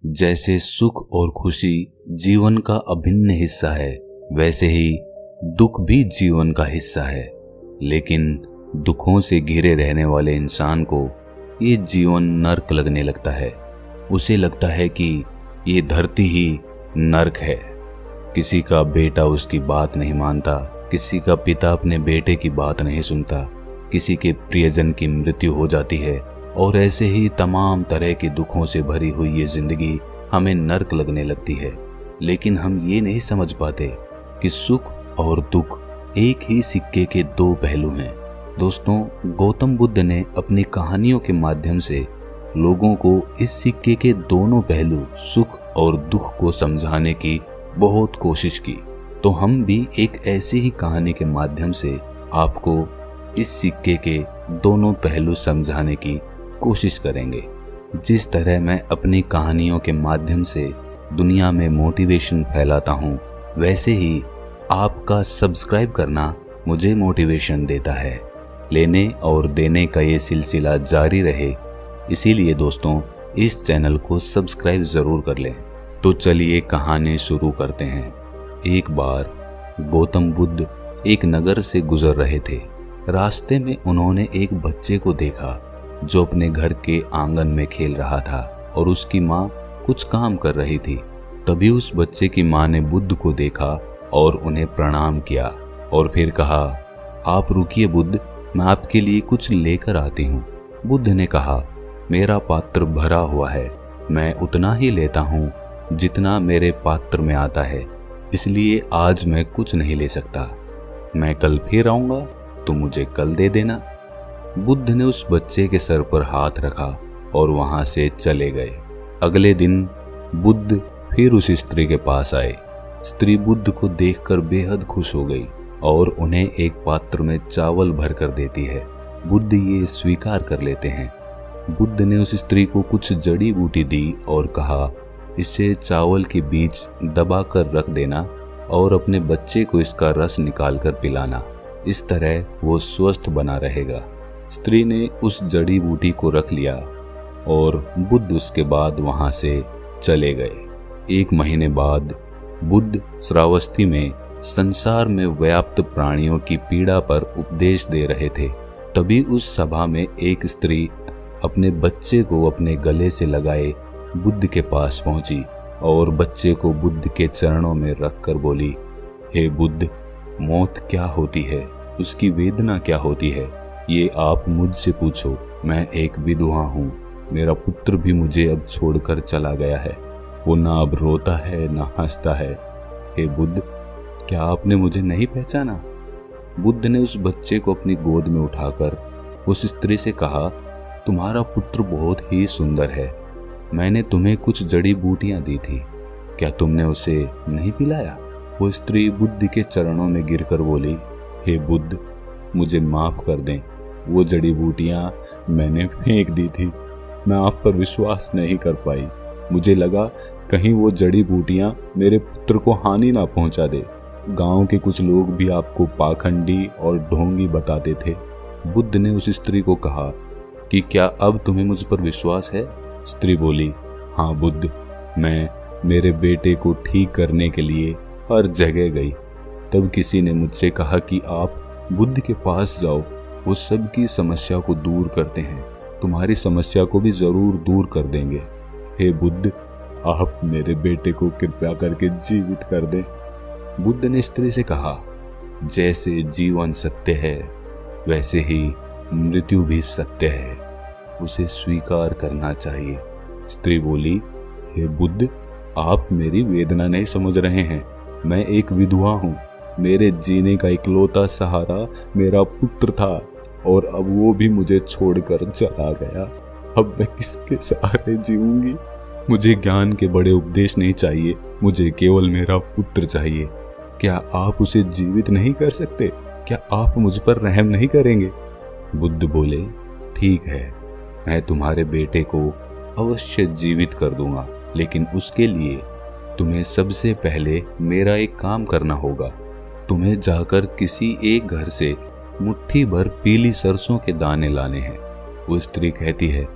जैसे सुख और खुशी जीवन का अभिन्न हिस्सा है, वैसे ही दुख भी जीवन का हिस्सा है। लेकिन दुखों से घिरे रहने वाले इंसान को ये जीवन नर्क लगने लगता है। उसे लगता है कि ये धरती ही नर्क है। किसी का बेटा उसकी बात नहीं मानता, किसी का पिता अपने बेटे की बात नहीं सुनता, किसी के प्रियजन की मृत्यु हो जाती है, और ऐसे ही तमाम तरह के दुखों से भरी हुई ये जिंदगी हमें नर्क लगने लगती है। लेकिन हम ये नहीं समझ पाते कि सुख और दुख एक ही सिक्के के दो पहलू हैं। दोस्तों, गौतम बुद्ध ने अपनी कहानियों के माध्यम से लोगों को इस सिक्के के दोनों पहलू सुख और दुख को समझाने की बहुत कोशिश की। तो हम भी एक ऐसी ही कहानी के माध्यम से आपको इस सिक्के के दोनों पहलू समझाने की कोशिश करेंगे। जिस तरह मैं अपनी कहानियों के माध्यम से दुनिया में मोटिवेशन फैलाता हूँ, वैसे ही आपका सब्सक्राइब करना मुझे मोटिवेशन देता है। लेने और देने का ये सिलसिला जारी रहे, इसीलिए दोस्तों इस चैनल को सब्सक्राइब ज़रूर कर लें। तो चलिए कहानी शुरू करते हैं। एक बार गौतम बुद्ध एक नगर से गुजर रहे थे। रास्ते में उन्होंने एक बच्चे को देखा जो अपने घर के आंगन में खेल रहा था और उसकी माँ कुछ काम कर रही थी। तभी उस बच्चे की माँ ने बुद्ध को देखा और उन्हें प्रणाम किया और फिर कहा, आप रुकिए बुद्ध, मैं आपके लिए कुछ लेकर आती हूँ। बुद्ध ने कहा, मेरा पात्र भरा हुआ है, मैं उतना ही लेता हूँ जितना मेरे पात्र में आता है, इसलिए आज मैं कुछ नहीं ले सकता। मैं कल फिर आऊँगा, तो मुझे कल दे देना। बुद्ध ने उस बच्चे के सर पर हाथ रखा और वहां से चले गए। अगले दिन बुद्ध फिर उस स्त्री के पास आए। स्त्री बुद्ध को देखकर बेहद खुश हो गई और उन्हें एक पात्र में चावल भर कर देती है। बुद्ध ये स्वीकार कर लेते हैं। बुद्ध ने उस स्त्री को कुछ जड़ी बूटी दी और कहा, इसे चावल के बीच दबा कर रख देना और अपने बच्चे को इसका रस निकाल कर पिलाना, इस तरह वो स्वस्थ बना रहेगा। स्त्री ने उस जड़ी बूटी को रख लिया और बुद्ध उसके बाद वहां से चले गए। एक महीने बाद बुद्ध श्रावस्ती में संसार में व्याप्त प्राणियों की पीड़ा पर उपदेश दे रहे थे। तभी उस सभा में एक स्त्री अपने बच्चे को अपने गले से लगाए बुद्ध के पास पहुंची और बच्चे को बुद्ध के चरणों में रखकर बोली, हे बुद्ध, मौत क्या होती है, उसकी वेदना क्या होती है, ये आप मुझसे पूछो। मैं एक विधवा हूँ, मेरा पुत्र भी मुझे अब छोड़कर चला गया है, वो ना अब रोता है ना हंसता है। हे बुद्ध, क्या आपने मुझे नहीं पहचाना? बुद्ध ने उस बच्चे को अपनी गोद में उठाकर उस स्त्री से कहा, तुम्हारा पुत्र बहुत ही सुंदर है, मैंने तुम्हें कुछ जड़ी बूटियां दी थी, क्या तुमने उसे नहीं पिलाया? वो स्त्री बुद्ध के चरणों में गिरकर बोली, हे बुद्ध, मुझे माफ कर दें, वो जड़ी बूटियां मैंने फेंक दी थी, मैं आप पर विश्वास नहीं कर पाई। मुझे लगा कहीं वो जड़ी बूटियां मेरे पुत्र को हानि ना पहुंचा दे। गांव के कुछ लोग भी आपको पाखंडी और ढोंगी बताते थे। बुद्ध ने उस स्त्री को कहा कि क्या अब तुम्हें मुझ पर विश्वास है? स्त्री बोली, हाँ बुद्ध, मैं मेरे बेटे को ठीक करने के लिए हर जगह गई। तब किसी ने मुझसे कहा कि आप बुद्ध के पास जाओ, वो सबकी समस्या को दूर करते हैं, तुम्हारी समस्या को भी जरूर दूर कर देंगे। हे बुद्ध, आप मेरे बेटे को कृपया करके जीवित कर दें। बुद्ध ने स्त्री से कहा, जैसे जीवन सत्य है वैसे ही मृत्यु भी सत्य है, उसे स्वीकार करना चाहिए। स्त्री बोली, हे बुद्ध, आप मेरी वेदना नहीं समझ रहे हैं, मैं एक विधवा हूँ, मेरे जीने का इकलौता सहारा मेरा पुत्र था और अब वो भी मुझे छोड़कर चला गया। अब मैं किसके सहारे जीऊंगी? मुझे ज्ञान के बड़े उपदेश नहीं चाहिए, मुझे केवल मेरा पुत्र चाहिए। क्या आप उसे जीवित नहीं कर सकते? क्या आप मुझ पर रहम नहीं करेंगे? बुद्ध बोले, ठीक है, मैं तुम्हारे बेटे को अवश्य जीवित कर दूंगा, लेकिन उसके लिए तुम्हें सबसे पहले मेरा एक काम करना होगा। तुम्हें जाकर किसी एक घर से मुट्ठी भर पीली सरसों के दाने लाने हैं। वो स्त्री कहती है,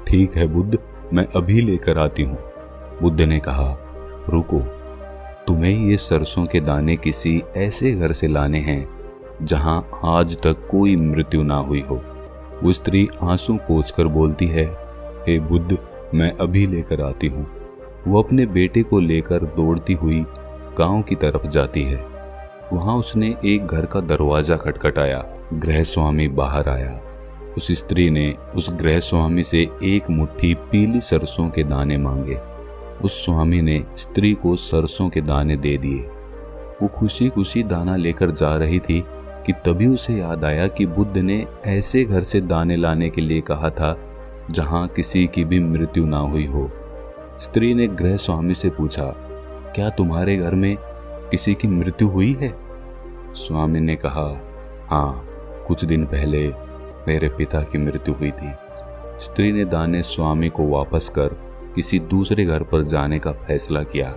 ठीक है बुद्ध, मैं अभी लेकर आती हूँ। बुद्ध ने कहा, रुको, तुम्हें ये सरसों के दाने किसी ऐसे घर से लाने हैं जहां आज तक कोई मृत्यु ना हुई हो। वो स्त्री आंसू पोंछकर बोलती है, हे बुद्ध, मैं अभी लेकर आती हूँ। वो अपने बेटे को लेकर दौड़ती हुई गांव की तरफ जाती है। वहां उसने एक घर का दरवाजा खटखटाया। गृह स्वामी बाहर आया। उस स्त्री ने उस गृह स्वामी से एक मुट्ठी पीली सरसों के दाने मांगे। उस स्वामी ने स्त्री को सरसों के दाने दे दिए। वो खुशी खुशी दाना लेकर जा रही थी कि तभी उसे याद आया कि बुद्ध ने ऐसे घर से दाने लाने के लिए कहा था जहां किसी की भी मृत्यु ना हुई हो। स्त्री ने गृह स्वामी से पूछा, क्या तुम्हारे घर में किसी की मृत्यु हुई है? स्वामी ने कहा, हाँ, कुछ दिन पहले मेरे पिता की मृत्यु हुई थी। स्त्री ने दाने स्वामी को वापस कर किसी दूसरे घर पर जाने का फैसला किया।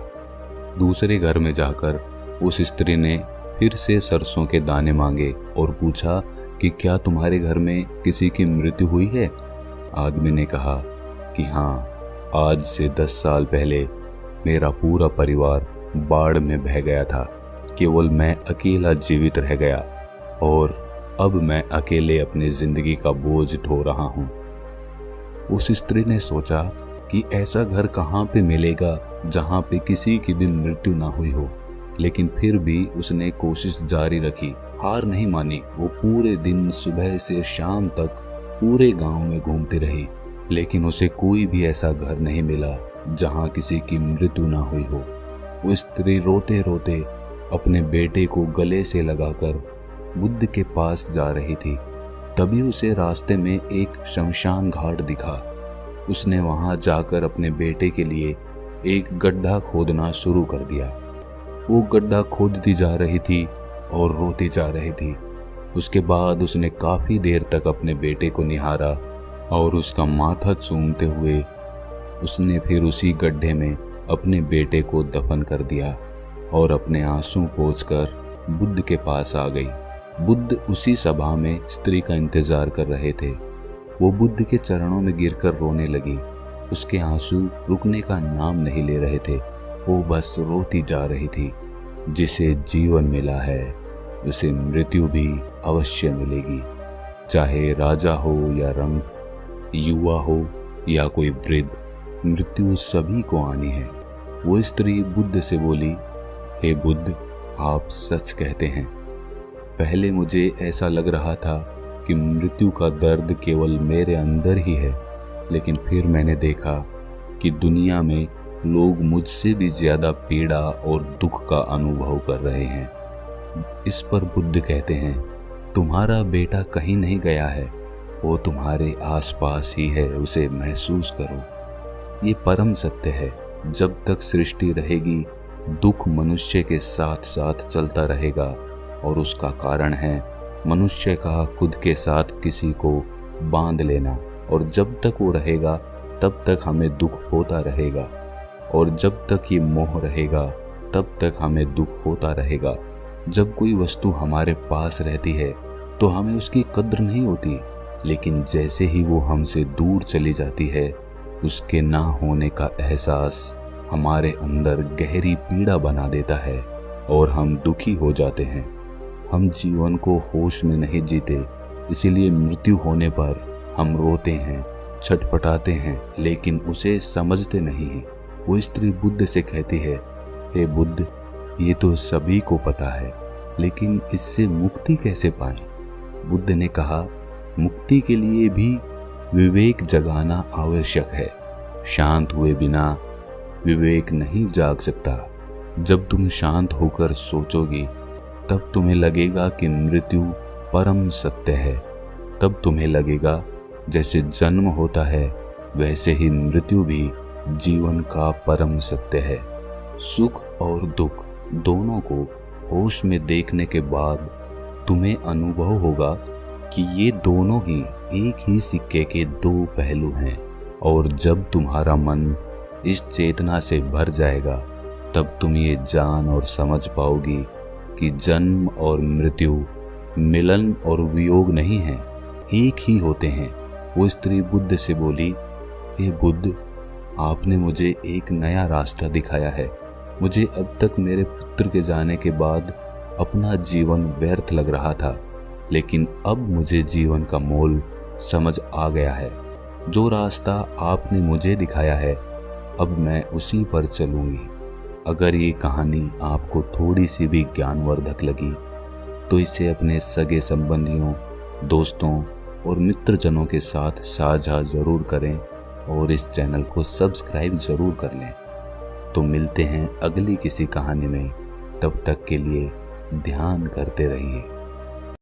दूसरे घर में जाकर उस स्त्री ने फिर से सरसों के दाने मांगे और पूछा कि क्या तुम्हारे घर में किसी की मृत्यु हुई है? आदमी ने कहा कि हाँ, आज से 10 साल पहले मेरा पूरा परिवार बाढ़ में बह गया था। केवल मैं अकेला जीवित रह गया और अब मैं अकेले अपनी जिंदगी का बोझ ढो रहा हूँ। उस स्त्री ने सोचा कि ऐसा घर कहाँ पे मिलेगा जहाँ पे किसी की भी मृत्यु ना हुई हो, लेकिन फिर भी उसने कोशिश जारी रखी, हार नहीं मानी। वो पूरे दिन सुबह से शाम तक पूरे गांव में घूमती रही, लेकिन उसे कोई भी ऐसा घर नहीं मिला जहां किसी की मृत्यु ना हुई हो। वो स्त्री रोते रोते अपने बेटे को गले से लगाकर बुद्ध के पास जा रही थी। तभी उसे रास्ते में एक शमशान घाट दिखा। उसने वहां जाकर अपने बेटे के लिए एक गड्ढा खोदना शुरू कर दिया। वो गड्ढा खोदती जा रही थी और रोती जा रही थी। उसके बाद उसने काफी देर तक अपने बेटे को निहारा और उसका माथा चूमते हुए उसने फिर उसी गड्ढे में अपने बेटे को दफन कर दिया और अपने आंसू पोंछकर बुद्ध के पास आ गई। बुद्ध उसी सभा में स्त्री का इंतजार कर रहे थे। वो बुद्ध के चरणों में गिरकर रोने लगी। उसके आंसू रुकने का नाम नहीं ले रहे थे। वो बस रोती जा रही थी। जिसे जीवन मिला है उसे मृत्यु भी अवश्य मिलेगी, चाहे राजा हो या रंक, युवा हो या कोई वृद्ध, मृत्यु सभी को आनी है। वो स्त्री बुद्ध से बोली, हे बुद्ध, आप सच कहते हैं। पहले मुझे ऐसा लग रहा था कि मृत्यु का दर्द केवल मेरे अंदर ही है, लेकिन फिर मैंने देखा कि दुनिया में लोग मुझसे भी ज्यादा पीड़ा और दुख का अनुभव कर रहे हैं। इस पर बुद्ध कहते हैं, तुम्हारा बेटा कहीं नहीं गया है, वो तुम्हारे आसपास ही है, उसे महसूस करो। ये परम सत्य है। जब तक सृष्टि रहेगी दुख मनुष्य के साथ साथ चलता रहेगा और उसका कारण है मनुष्य का खुद के साथ किसी को बांध लेना। और जब तक वो रहेगा तब तक हमें दुख होता रहेगा, और जब तक ये मोह रहेगा तब तक हमें दुख होता रहेगा। जब कोई वस्तु हमारे पास रहती है तो हमें उसकी कद्र नहीं होती, लेकिन जैसे ही वो हमसे दूर चली जाती है उसके ना होने का एहसास हमारे अंदर गहरी पीड़ा बना देता है और हम दुखी हो जाते हैं। हम जीवन को होश में नहीं जीते, इसीलिए मृत्यु होने पर हम रोते हैं, छटपटाते हैं, लेकिन उसे समझते नहीं हैं। वो स्त्री बुद्ध से कहती है, हे बुद्ध, ये तो सभी को पता है, लेकिन इससे मुक्ति कैसे पाएं? बुद्ध ने कहा, मुक्ति के लिए भी विवेक जगाना आवश्यक है। शांत हुए बिना विवेक नहीं जाग सकता। जब तुम शांत होकर सोचोगी तब तुम्हें लगेगा कि मृत्यु परम सत्य है। तब तुम्हें लगेगा जैसे जन्म होता है वैसे ही मृत्यु भी जीवन का परम सत्य है। सुख और दुख दोनों को होश में देखने के बाद तुम्हें अनुभव होगा कि ये दोनों ही एक ही सिक्के के दो पहलू हैं। और जब तुम्हारा मन इस चेतना से भर जाएगा तब तुम ये जान और समझ पाओगी कि जन्म और मृत्यु मिलन और वियोग नहीं है, एक ही होते हैं। वो स्त्री बुद्ध से बोली, हे बुद्ध, आपने मुझे एक नया रास्ता दिखाया है। मुझे अब तक मेरे पुत्र के जाने के बाद अपना जीवन व्यर्थ लग रहा था, लेकिन अब मुझे जीवन का मोल समझ आ गया है। जो रास्ता आपने मुझे दिखाया है, अब मैं उसी पर चलूंगी। अगर ये कहानी आपको थोड़ी सी भी ज्ञानवर्धक लगी तो इसे अपने सगे संबंधियों, दोस्तों और मित्रजनों के साथ साझा ज़रूर करें और इस चैनल को सब्सक्राइब ज़रूर कर लें। तो मिलते हैं अगली किसी कहानी में। तब तक के लिए ध्यान करते रहिए।